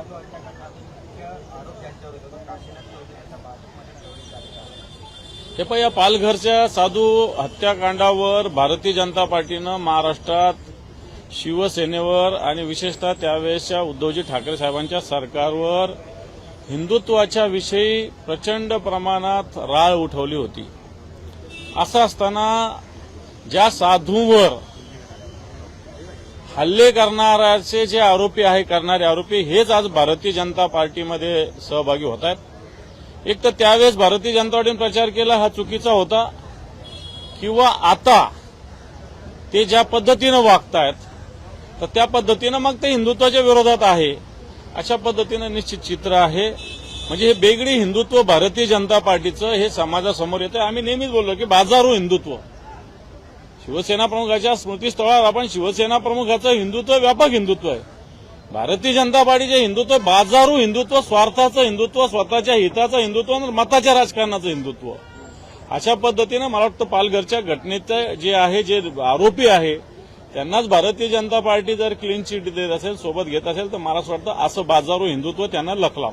साधू हत्याकांडातील मुख्य आरोप ज्यांच्यावर होता तो काशीनाथ चौधरी यांचा भाजपमध्ये प्रवेश झालेला आहे। हे पण या पालघरच्या साधू हत्याकांडावर भारतीय जनता पार्टीनं महाराष्ट्रात शिवसेनेवर आणि विशेषतः त्यावेळेसच्या उद्धवजी ठाकरे साहेबांच्या सरकारवर हिंदुत्वाच्या विषयी प्रचंड प्रमाणात राळ उठवली होती। असं असताना ज्या साधूंवर हल्ले करणाऱ्याचे जे आरोपी आहे करणारे आरोपी हेच आज भारतीय जनता पार्टीमध्ये सहभागी होत आहेत। एक तर त्यावेळेस भारतीय जनता पार्टीने प्रचार केला हा चुकीचा होता, किंवा आता ते ज्या पद्धतीनं वागतायत तर त्या पद्धतीनं मग ते हिंदुत्वाच्या विरोधात आहे अशा पद्धतीनं निश्चित चित्र आहे। म्हणजे हे बेगडी हिंदुत्व भारतीय जनता पार्टीचं हे समाजासमोर येतं। आम्ही नेहमीच बोललो की बाजारू हिंदुत्व, शिवसेना प्रमुखाच्या स्मृतीस्थळावर आपण शिवसेना प्रमुखाचं हिंदुत्व व्यापक हिंदुत्व आहे। भारतीय जनता पार्टीचे हिंदुत्व बाजारू हिंदुत्व, स्वार्थाचं हिंदुत्व, स्वतःच्या हिताचं हिंदुत्व आणि मताच्या राजकारणाचं हिंदुत्व। अशा पद्धतीनं मला वाटतं पालघरच्या घटनेचं जे आहे, जे आरोपी आहे त्यांनाच भारतीय जनता पार्टी जर क्लीन चिट देत असेल, सोबत घेत असेल तर मला असं वाटतं असं बाजारू हिंदुत्व त्यांना लखलाव।